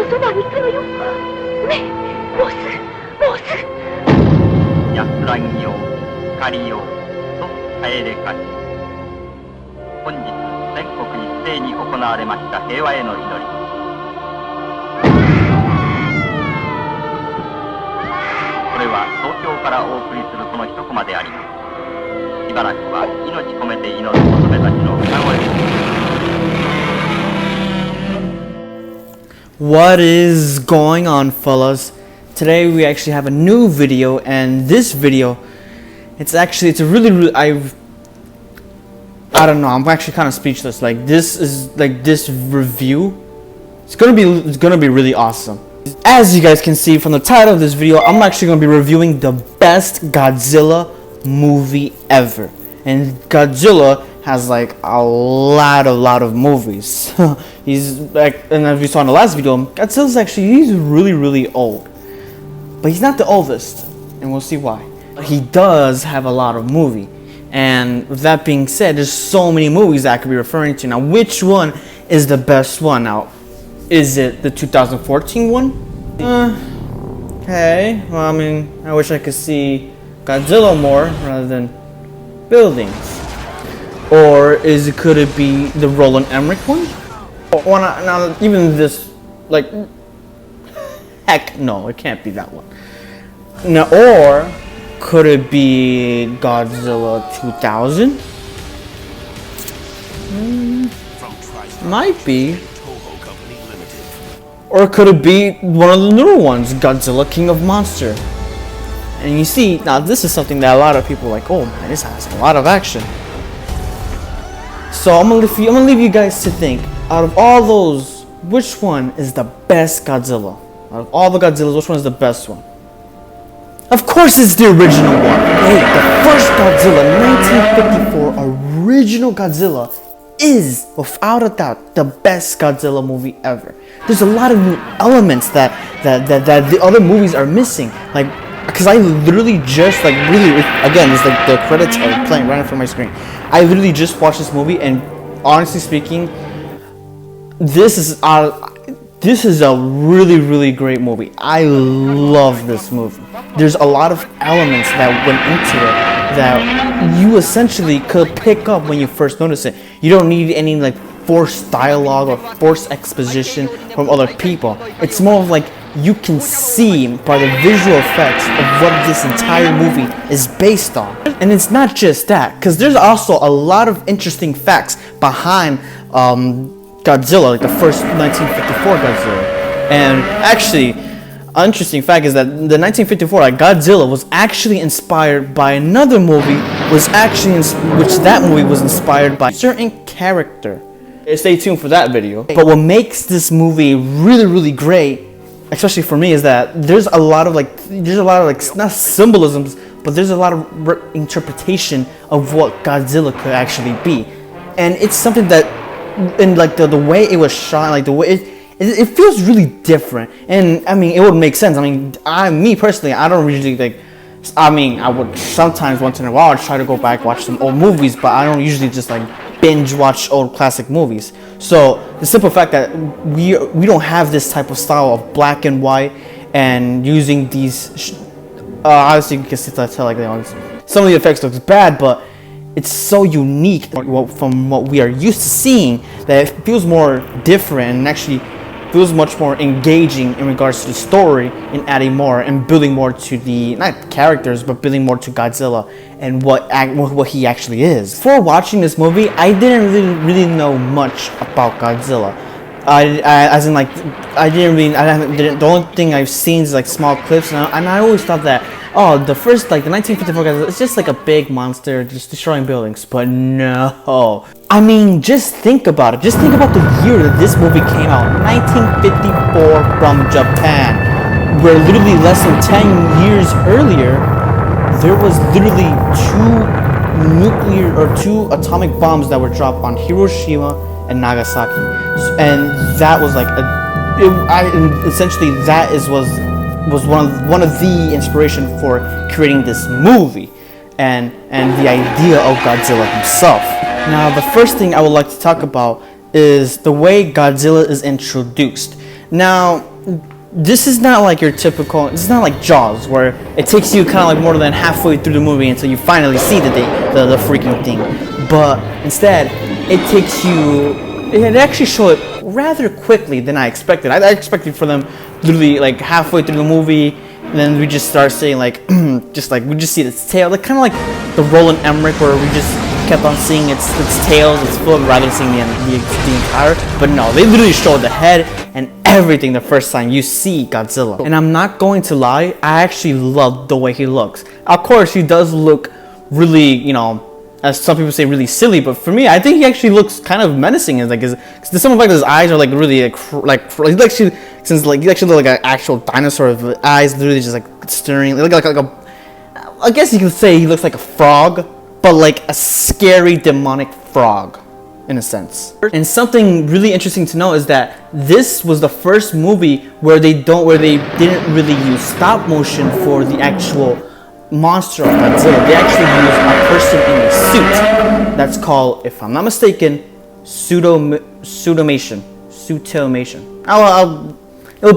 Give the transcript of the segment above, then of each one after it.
そばに行くのよ。ねえ、もうすぐ、もうすぐ。安らぎよう、借りようと帰れかし。本日全国一斉に行われました平和への祈り。これは東京からお送りするその一コマであります。しばらくは命込めて祈る娘たちの歌声です。What is going on, fellas? Today we actually have a new video, and this video, it's a really I don't know, I'm actually kind of speechless. Like this review, it's gonna be really awesome. As you guys can see from the title of this video, I'm actually gonna be reviewing the best Godzilla movie ever. And Godzilla has like a lot of movies. He's like, and as we saw in the last video, he's really old, but he's not the oldest, and we'll see why. He does have a lot of movie, and with that being said, there's so many movies that I could be referring to. Now, which one is the best one? Now, is it the 2014 one? Hey, well, I mean, I wish I could see Godzilla more rather than buildings. Or could it be the Roland Emmerich one? Or now even this, like, heck no, it can't be that one. Now, or could it be Godzilla 2000? Might be. Or could it be one of the newer ones, Godzilla King of Monster? And you see, now this is something that a lot of people are like, oh man, this has a lot of action. So I'm gonna leave you guys to think. Out of all those, which one is the best Godzilla? Out of all the Godzillas, which one is the best one? Of course, it's the original one. Hey, the first Godzilla, 1954 original Godzilla, is without a doubt the best Godzilla movie ever. There's a lot of new elements that the other movies are missing. Like, because I literally just again, it's like the credits are playing right in front of my screen. I literally just watched this movie, and honestly speaking, this is a really great movie. I love this movie. There's a lot of elements that went into it that you essentially could pick up when you first notice it. You don't need any like forced dialogue or forced exposition from other people. It's more of like you can see by the visual effects of what this entire movie is based on. And it's not just that, because there's also a lot of interesting facts behind Godzilla, like the first 1954 Godzilla. And actually, an interesting fact is that the 1954 Godzilla was actually inspired by another movie, which that movie was inspired by a certain character. Stay tuned for that video. But what makes this movie really great, especially for me, is that there's a lot of not symbolisms, but there's a lot of interpretation of what Godzilla could actually be. And it's something that, in like the way it was shot, like the way it feels really different. And I mean, it would make sense. I mean, me personally, I don't usually like. I mean, I would sometimes once in a while I'd try to go back watch some old movies, but I don't usually just like binge watch old classic movies. So the simple fact that we don't have this type of style of black and white and using these obviously you can tell like some of the effects looks bad, but it's so unique from what we are used to seeing that it feels more different and actually feels much more engaging in regards to the story, and adding more and building more to the not characters but building more to Godzilla and what he actually is. Before watching this movie, I didn't really know much about Godzilla. The only thing I've seen is like small clips, and I always thought that the first the 1954 Godzilla, it's just like a big monster just destroying buildings. But no, I mean, just think about it. Just think about the year that this movie came out, 1954 from Japan, where literally less than 10 years earlier there was literally two atomic bombs that were dropped on Hiroshima and Nagasaki, and that was like essentially that was one of the inspiration for creating this movie and the idea of Godzilla himself. Now, the first thing I would like to talk about is the way Godzilla is introduced. Now, this is not like your typical. This is not like Jaws, where it takes you kind of like more than halfway through the movie until you finally see the freaking thing. But instead, it takes you. It actually show it rather quickly than I expected. I expected for them literally like halfway through the movie, and then we just start saying like, we just see its tail, like kind of like the Roland Emmerich, where we just kept on seeing its tails, its foot, rather than seeing the entire. But no, they literally showed the head and everything the first time you see Godzilla. And I'm not going to lie, I actually love the way he looks. Of course, he does look really, you know, as some people say, really silly. But for me, I think he actually looks kind of menacing. It's like there's some of like his eyes are like really like he actually look like an actual dinosaur. With eyes literally just like staring. Like a, I guess you could say he looks like a frog, but like a scary demonic frog, in a sense. And something really interesting to know is that this was the first movie where they didn't really use stop motion for the actual monster of Godzilla. They actually used a person in a suit. That's called, if I'm not mistaken, pseudomation. It'll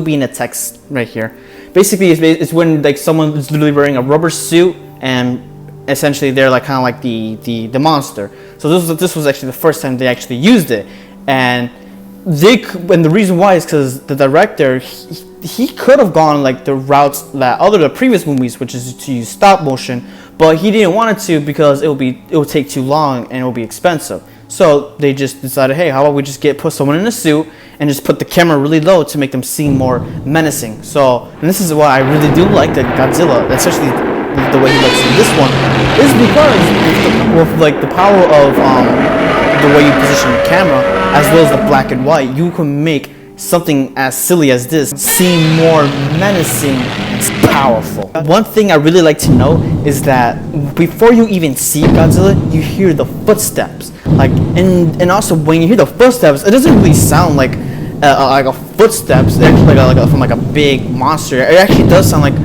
be in the text right here. Basically, it's when like someone is literally wearing a rubber suit and essentially they're like kind of like the monster. So this was actually the first time they actually used it, and the reason why is because the director he could have gone like the routes that the previous movies, which is to use stop motion, but he didn't want it to because it would take too long and it would be expensive. So they just decided, hey, how about we just put someone in a suit and just put the camera really low to make them seem more menacing. So, and this is why I really do like the Godzilla, especially the way he looks in this one, is because with like the power of the way you position the camera, as well as the black and white, you can make something as silly as this seem more menacing and powerful. One thing I really like to know is that before you even see Godzilla, you hear the footsteps. Like, and also when you hear the footsteps, it doesn't really sound like a footsteps. It's actually from a big monster. It actually does sound like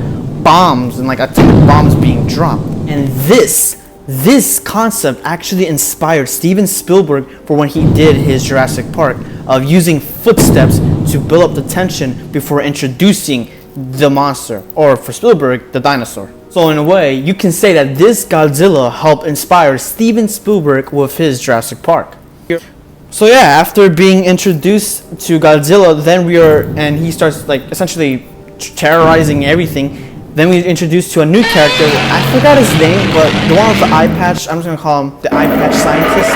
bombs and like atomic bombs being dropped. And this concept actually inspired Steven Spielberg for when he did his Jurassic Park, of using footsteps to build up the tension before introducing the monster, or for Spielberg, the dinosaur. So in a way, you can say that this Godzilla helped inspire Steven Spielberg with his Jurassic Park. So yeah, after being introduced to Godzilla, and he starts like essentially terrorizing everything. Then we introduced to a new character. I forgot his name, but the one with the eye patch. I'm just gonna call him the eye patch scientist.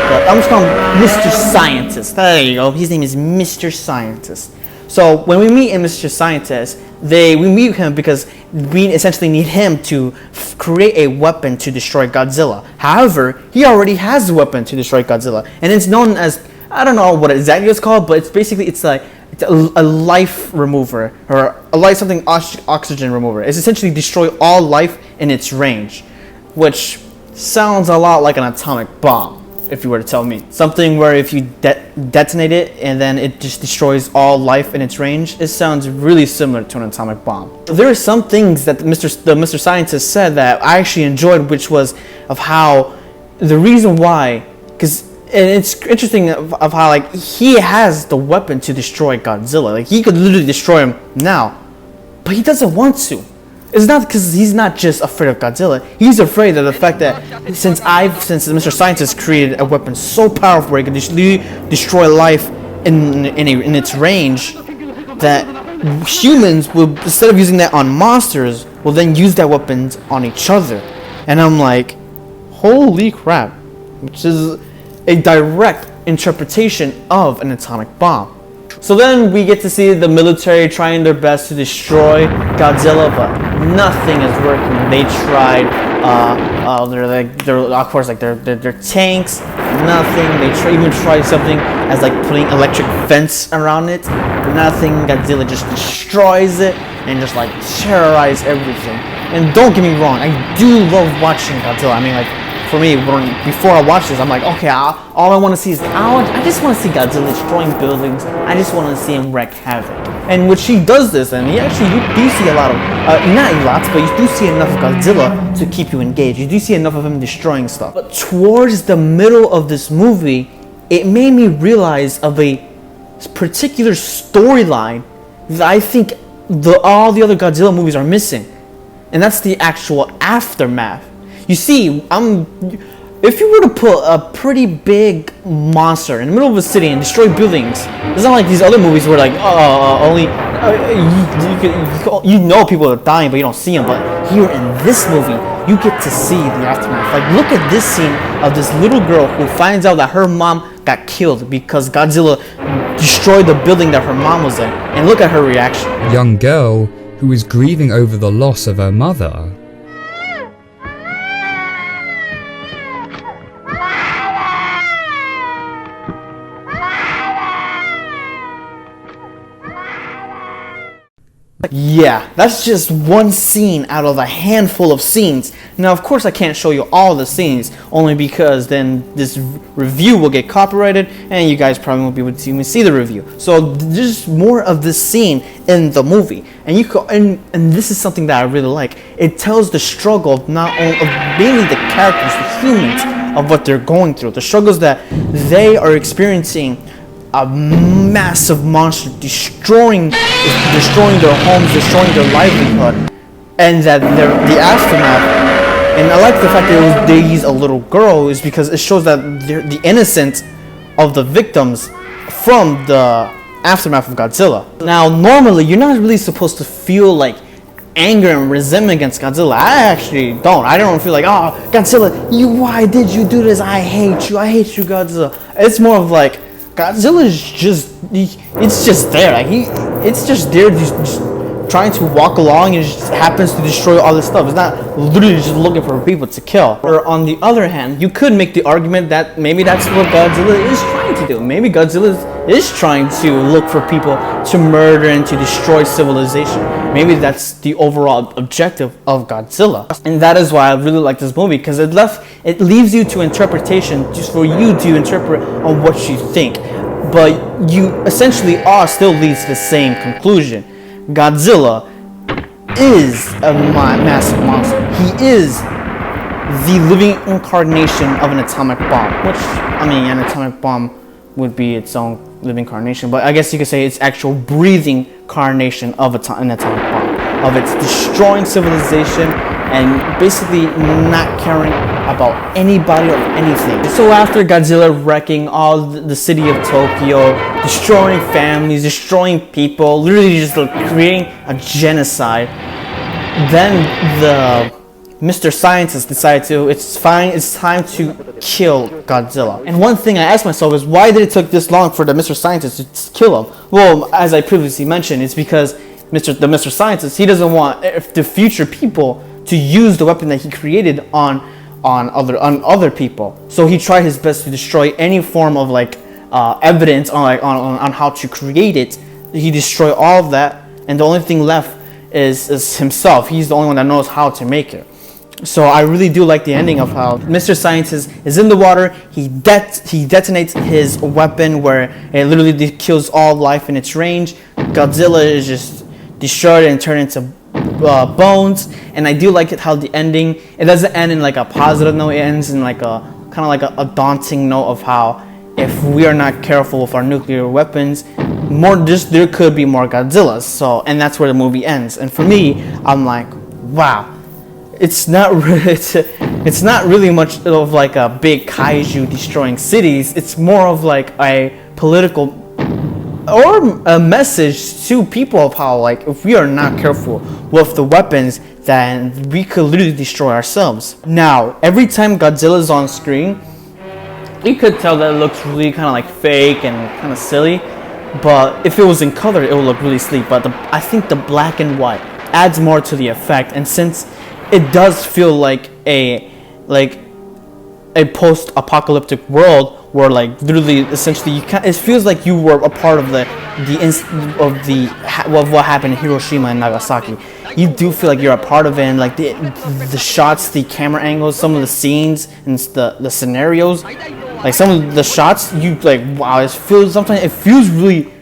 But I'm just calling him Mr. Scientist. There you go. His name is Mr. Scientist. So when we meet Mr. Scientist, we meet him because we essentially need him to create a weapon to destroy Godzilla. However, he already has a weapon to destroy Godzilla, and it's known as, I don't know what exactly it's called, but it's like a life remover, or something oxygen remover. It's essentially destroy all life in its range, which sounds a lot like an atomic bomb, if you were to tell me. Something where if you detonate it and then it just destroys all life in its range, it sounds really similar to an atomic bomb. There are some things that the Mr. Scientist said that I actually enjoyed, which was of how the reason why, because and it's interesting of how like he has the weapon to destroy Godzilla. Like he could literally destroy him now, but he doesn't want to. It's not because he's not just afraid of Godzilla. He's afraid of the fact that since Mr. Scientist created a weapon so powerful where it can destroy life in its range, that humans will, instead of using that on monsters, will then use that weapons on each other. And I'm like, holy crap, which is a direct interpretation of an atomic bomb. So then we get to see the military trying their best to destroy Godzilla, but nothing is working. They tried, their tanks, nothing. They even tried something as like putting electric fence around it, nothing. Godzilla just destroys it and just like terrorize everything. And don't get me wrong, I do love watching Godzilla. I mean, like, for me, before I watch this, I'm like, okay, all I want to see is, I just want to see Godzilla destroying buildings. I just want to see him wreak havoc. And when she does this, and you do see a lot of, not a lot, but you do see enough of Godzilla to keep you engaged. You do see enough of him destroying stuff. But towards the middle of this movie, it made me realize of a particular storyline I think all the other Godzilla movies are missing, and that's the actual aftermath. You see, if you were to put a pretty big monster in the middle of a city and destroy buildings, it's not like these other movies where like you know people are dying but you don't see them. But here in this movie, you get to see the aftermath. Like, look at this scene of this little girl who finds out that her mom got killed because Godzilla destroyed the building that her mom was in, and look at her reaction. A young girl who is grieving over the loss of her mother. Yeah, that's just one scene out of a handful of scenes. Now, of course, I can't show you all the scenes, only because then this review will get copyrighted, and you guys probably won't be able to even see the review. So there's more of this scene in the movie, and and this is something that I really like. It tells the struggle of not only of mainly the characters, the humans, of what they're going through, the struggles that they are experiencing. A massive monster destroying their homes, destroying their livelihood, and that the aftermath. And I like the fact that they use a little girl is because it shows that the innocence of the victims from the aftermath of Godzilla. Now, normally you're not really supposed to feel like anger and resentment against Godzilla. I actually don't. I don't feel like, oh, Godzilla, why did you do this? I hate you, Godzilla. It's more of like, Godzilla is it's just there. Like it's just there, just trying to walk along, and it just happens to destroy all this stuff. It's not literally just looking for people to kill. Or on the other hand, you could make the argument that maybe that's what Godzilla is trying to do. Maybe Godzilla is trying to look for people to murder and to destroy civilization. Maybe that's the overall objective of Godzilla. And that is why I really like this movie, because it leaves you to interpretation, just for you to interpret on what you think. But you essentially all still leads to the same conclusion. Godzilla is a massive monster. He is the living incarnation of an atomic bomb, which, I mean, an atomic bomb would be its own living incarnation, but I guess you could say it's actual breathing carnation of an atomic bomb, of its destroying civilization and basically not caring about anybody or anything. So after Godzilla wrecking all the city of Tokyo, destroying families, destroying people, literally just creating a genocide, then the Mr. Scientist decided it's time to kill Godzilla. And one thing I asked myself is, why did it take this long for the Mr. Scientist to kill him? Well, as I previously mentioned, it's because the Mr. Scientist, he doesn't want the future people to use the weapon that he created on other people. So he tried his best to destroy any form of evidence on how to create it. He destroyed all of that, and the only thing left is himself. He's the only one that knows how to make it. So I really do like the ending of how Mr. Scientist is in the water. He detonates his weapon where it literally kills all life in its range. Godzilla is just destroyed and turned into bones. And I do like it how the ending, it doesn't end in like a positive note. It ends in like a kind of like a daunting note of how if we are not careful with our nuclear weapons, there could be more Godzillas. So, and that's where the movie ends. And for me, I'm like, wow. It's not really much of like a big kaiju destroying cities. It's more of like a political or a message to people of how, like, if we are not careful with the weapons, then we could literally destroy ourselves. Now, every time Godzilla is on screen, you could tell that it looks really kind of like fake and kind of silly. But if it was in color, it would look really sleek. But I think the black and white adds more to the effect. And since it does feel like a post-apocalyptic world where like literally essentially it feels like you were a part of what happened in Hiroshima and Nagasaki. You do feel like you're a part of it, and like the shots, the camera angles, some of the scenes and the scenarios, like some of the shots, you like, wow, sometimes it feels really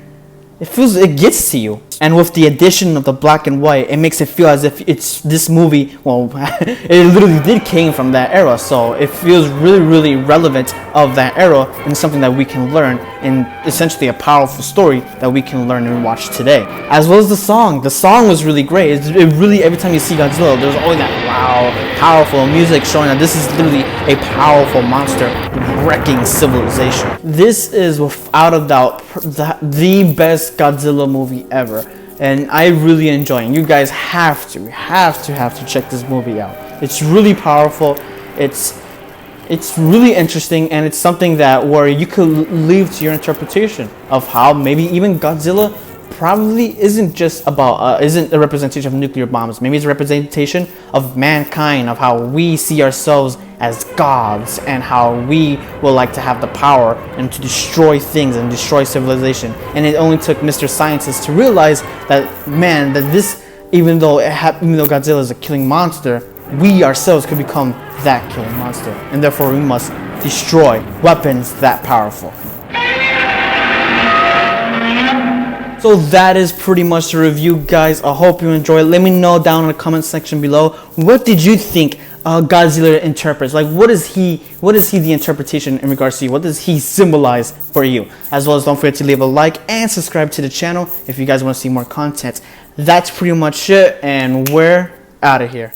it gets to you. And with the addition of the black and white, it makes it feel as if it's this movie, well, it literally did came from that era, so it feels really, really relevant of that era and something that we can learn, and essentially a powerful story that we can learn and watch today. As well as the song. The song was really great. It really, every time you see Godzilla, there's always that wow, powerful music showing that this is literally a powerful monster wrecking civilization. This is without a doubt the best Godzilla movie ever, and I really enjoy it. You guys have to check this movie out. It's really powerful. It's really interesting, and it's something that where you could leave to your interpretation of how maybe even Godzilla probably isn't just about isn't a representation of nuclear bombs. Maybe it's a representation of mankind, of how we see ourselves as gods, and how we will like to have the power and to destroy things and destroy civilization. And it only took Mr. Scientist to realize that, man, that this, even though Godzilla is a killing monster, we ourselves could become that killing monster, and therefore we must destroy weapons that powerful. So that is pretty much the review, guys. I hope you enjoyed. Let me know down in the comment section below, what did you think Godzilla interprets? Like, what is he the interpretation in regards to you? What does he symbolize for you? As well as don't forget to leave a like and subscribe to the channel if you guys want to see more content. That's pretty much it, and we're out of here.